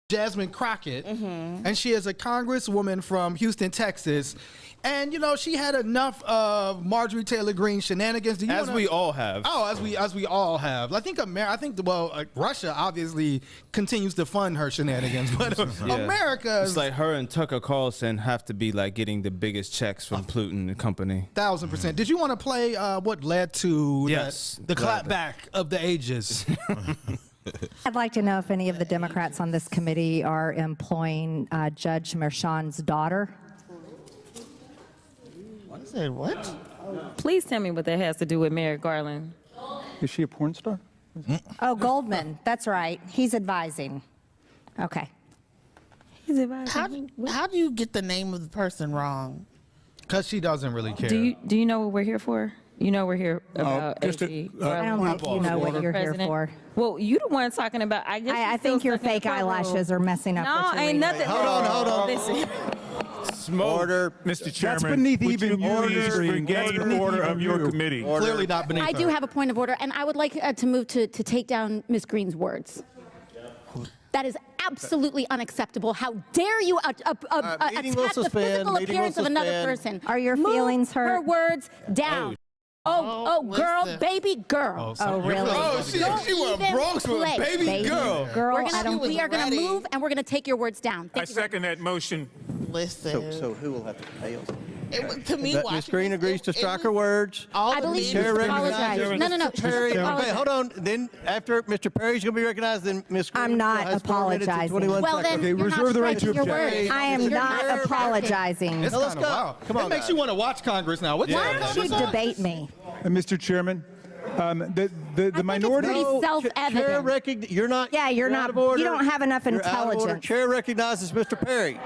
Jasmine Crockett, and she is a congresswoman from Houston, Texas. And you know, she had enough of Marjorie Taylor Greene shenanigans. As we all have. Oh, as we all have. I think Russia obviously continues to fund her shenanigans, but America It's like her and Tucker Carlson have to be like getting the biggest checks from Pluton and company. 1000%. Did you want to play what led to the clapback of the ages? I'd like to know if any of the Democrats on this committee are employing Judge Merchan's daughter. What? Said what? Please tell me what that has to do with Merrick Garland. Is she a porn star? Oh, Goldman. That's right. He's advising. Okay. He's advising. How do you get the name of the person wrong? Because she doesn't really care. Do you know what we're here for? You know we're here about AG. I don't think you know what you're here for. Well, you the one talking about. I think your fake eyelashes are messing up. No, ain't nothing. Hold on. Listen. Order, Mr. Chairman. That's beneath even the order of your committee. Clearly not beneath I do have a point of order, and I would like to move to take down Ms. Greene's words. That is absolutely unacceptable. How dare you attack the physical appearance of another person? Are your feelings hurt? Her words down. Oh, girl, listen. baby girl. Oh, really? Oh, she went Bronx with a baby girl. We are going to move, and we're going to take your words down. I second that motion. Listen. So who will have to pay us? To me, Ms. Greene agrees to strike her words. I believe she apologized. No. Okay, hold on. Then after Mr. Perry's going to be recognized, then Ms. Greene I'm not has 4 minutes and apologizing. 21 Well, seconds. then you're reserve the right to not object. I am not apologizing. It's let's kind of go. wild. Come on, It makes guys. you want to watch Congress now. What's Why don't you debate me? Mr. Chairman, the minority. pretty self-evident. You're not. Yeah, you're not. Out of order. You don't have enough You're out of order. intelligence. Chair recognizes Mr. Perry.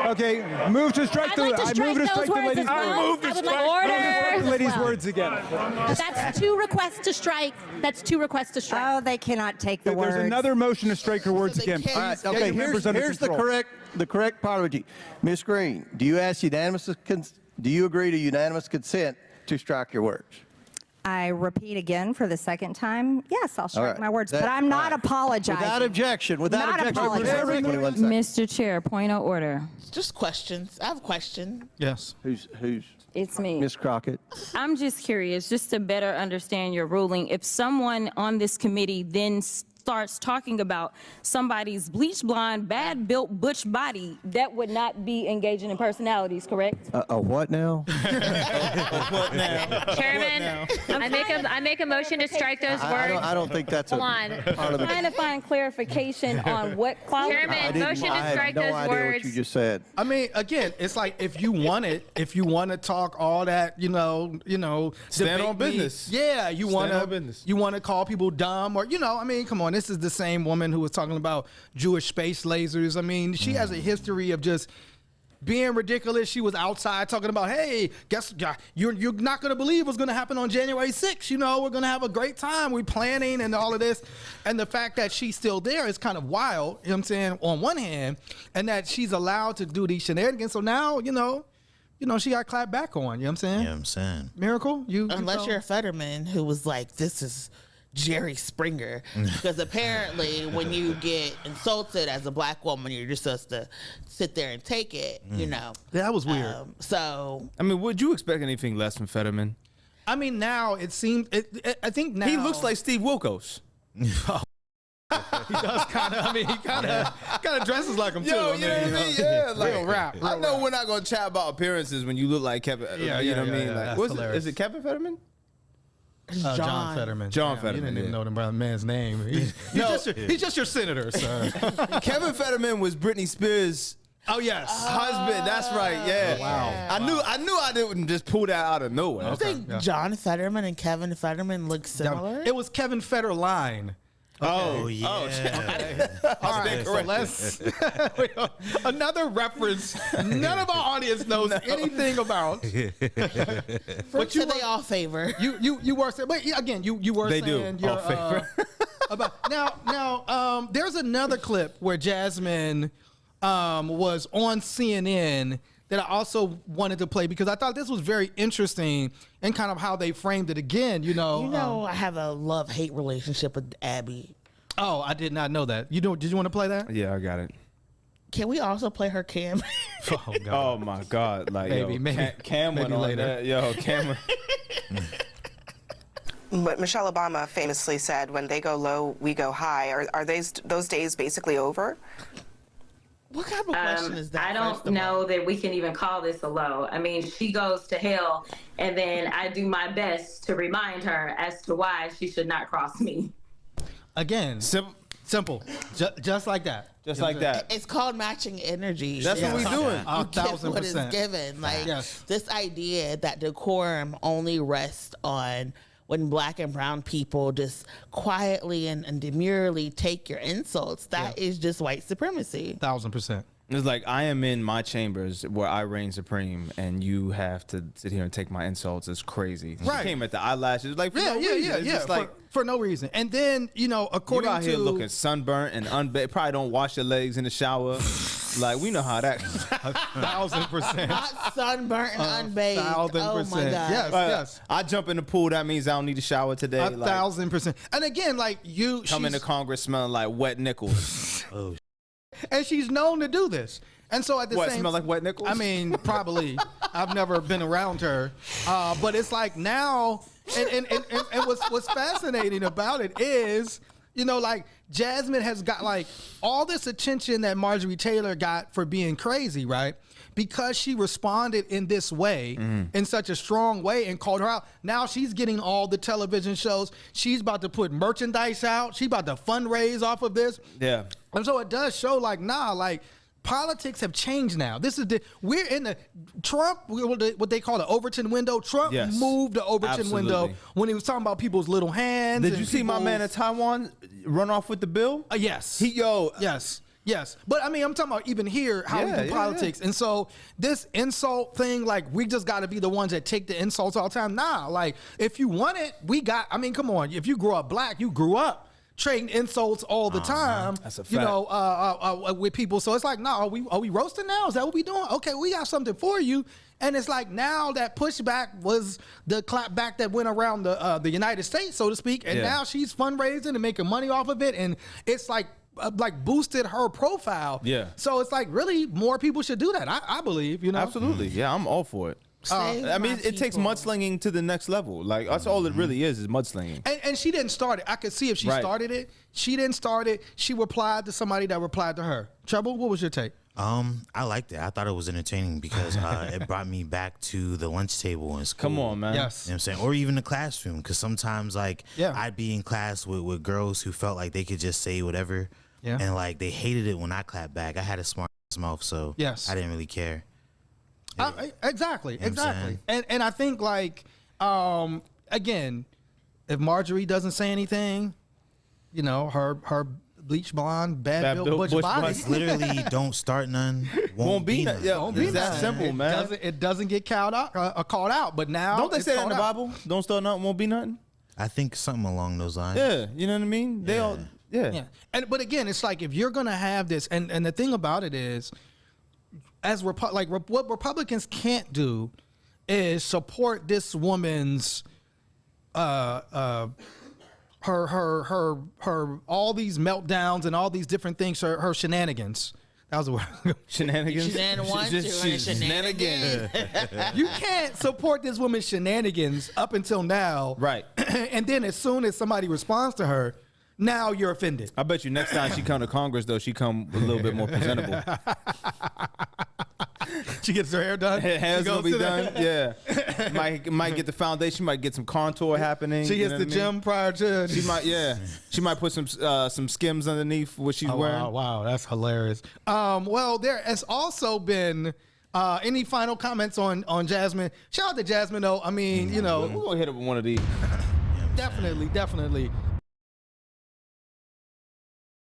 Okay, move to strike I'd like to strike those words as well. I would like the lady's words again. That's 2 requests to strike. That's 2 requests to strike. Oh, they cannot take the words. There's another motion to strike her words again. All right, okay, here's the correct apology. Ms. Greene, do you agree to unanimous consent to strike your words? I repeat again for the second time. Yes, I'll strike right. my words, but I'm not apologizing. Without objection. Not apologizing. 21 seconds. Mr. Chair, point of order. Just questions. I have a question. Yes. Who's It's me. Ms. Crockett? I'm just curious, just to better understand your ruling. If someone on this committee then starts talking about somebody's bleach blonde, bad built butch body, that would not be engaging in personalities, correct? A what now? Chairman, I make a motion to strike those words. I don't think that's a part of the. Trying to find clarification on what quality. Chairman, motion to strike I those had no idea words. what you just said. I mean, again, it's like if you want to talk all that, Stand on debate me. business. Yeah, you Stand on want business. to call people dumb or I mean, come on, this is the same woman who was talking about Jewish space lasers. I mean, she has a history of just being ridiculous. She was outside talking about, hey, you're not going to believe what's going to happen on January 6th. We're going to have a great time. We're planning and all of this. And the fact that she's still there is kind of wild, you know what I'm saying, on one hand, and that she's allowed to do these shenanigans. So now, she got clapped back on, you know what I'm saying? Yeah, I'm saying. Miracle? Unless you're a Fetterman who was like, this is Jerry Springer, because apparently when you get insulted as a black woman, you're just supposed to sit there and take it, That was weird. I mean, would you expect anything less from Fetterman? I mean, now it seems. I think now He looks like Steve Wilkos. He does kind of. I mean, he kind of dresses like him too. Yo, you know what I mean? Yeah, like real rap. I know we're not gonna chat about appearances when you look like Kevin. Yeah, you know yeah, what I mean? yeah, Like, that's what's it? hilarious. Is it Kevin Fetterman? John Fetterman. John Damn, Fetterman, You didn't even yeah. know the man's name. He's just your senator, sir. Kevin Fetterman was Britney Spears' Oh yes. husband. That's right. Yeah. Wow. I knew I didn't just pull that out of nowhere. I think John Fetterman and Kevin Fetterman look similar. It was Kevin Federline. Oh, yeah. All right, so let's another reference none of our audience knows anything about. But they all favor. You were saying, but again, you were They saying do. you're All favor. about now. There's another clip where Jasmine was on CNN that I also wanted to play because I thought this was very interesting and kind of how they framed it again. I have a love-hate relationship with Abby. Oh, I did not know that. Did you want to play that? Yeah, I got it. Can we also play her Cam? Oh, God. Oh my God! Like Maybe, yo, maybe. Cam went Maybe on later. that. Yo, Cam. But Michelle Obama famously said, when they go low, we go high. Are those days basically over? What kind of question is that? I don't know that we can even call this a low. I mean, she goes to hell, and then I do my best to remind her as to why she should not cross me. Again, simple. Just like that. Just like that. It's called matching energy. That's what we doing. 1,000%. What is given. Like Yes. this idea that decorum only rests on when black and brown people just quietly and demurely take your insults. That is just white supremacy. 1,000%. It's like I am in my chambers where I reign supreme, and you have to sit here and take my insults. It's crazy. She Right. came at the eyelashes like for no reason. It's just like for no reason. And then, according you out to here looking sunburnt and unbathed. Probably don't wash your legs in the shower. Like we know how that. 1,000%. Not sunburnt and unbathed. Oh my 1,000%. God. Yes, yes. I jump in the pool. That means I don't need to shower today. 1,000%. And again, like you, Come into Congress smelling like wet nickels. and she's known to do this. And so at the What, same, smell like wet nickels? I mean, probably. I've never been around her, but it's like now, and what's fascinating about it is, like Jasmine has got like all this attention that Marjorie Taylor got for being crazy, right? Because she responded in this way, in such a strong way, and called her out. Now she's getting all the television shows. She's about to put merchandise out. She's about to fundraise off of this. Yeah. And so it does show like politics have changed now. We're in the Trump, what they call the Overton window. Trump moved the Overton window when he was talking about people's little hands. Did you see my man in Taiwan run off with the bill? Yes. Yes. But I mean, I'm talking about even here, how we do politics. And so this insult thing, like we just got to be the ones that take the insults all the time. Nah, like if you want it, come on. If you grew up black, you grew up trading insults all the time. That's a fact. With people. So it's like, no, are we roasting now? Is that what we doing? Okay, we got something for you. And it's like now that pushback was the clapback that went around the United States, so to speak. And now she's fundraising and making money off of it. And it's like boosted her profile. Yeah. So it's like really more people should do that. I believe, Absolutely. Yeah, I'm all for it. I mean, it takes mudslinging to the next level. Like that's all it really is mudslinging. And she didn't start it. I could see if she started it. She didn't start it. She replied to somebody that replied to her. Treble, what was your take? I liked it. I thought it was entertaining because it brought me back to the lunch table in school. Come on, man. Yes. You know what I'm saying? Or even the classroom, because sometimes I'd be in class with girls who felt like they could just say whatever. Yeah. And like they hated it when I clapped back. I had a smart mouth, so I didn't really care. Exactly. And I think like again, if Marjorie doesn't say anything, her bleach blonde, bad built butch body. Literally don't start none, won't be none. It's that simple, man. It doesn't get called out, but now don't they say that in the Bible? Don't start nothing, won't be nothing. I think something along those lines. Yeah, you know what I mean. They all. Yeah. But again, it's like if you're gonna have this, and the thing about it is, as what Republicans can't do is support this woman's her all these meltdowns and all these different things, her shenanigans. That was the word. Shenanigans. Shenanigans. You can't support this woman's shenanigans up until now, right? And then as soon as somebody responds to her, now you're offended. I bet you next time she come to Congress, though, she come a little bit more presentable. She gets her hair done. Her hair's gonna be done. Yeah, might get the foundation. Might get some contour happening. She hits the gym prior to. She might. Yeah, she might put some Skims underneath what she's wearing. Wow, that's hilarious. Well, there has also been. Any final comments on Jasmine? Shout out to Jasmine, though. I mean, we're gonna hit it with one of these. Definitely.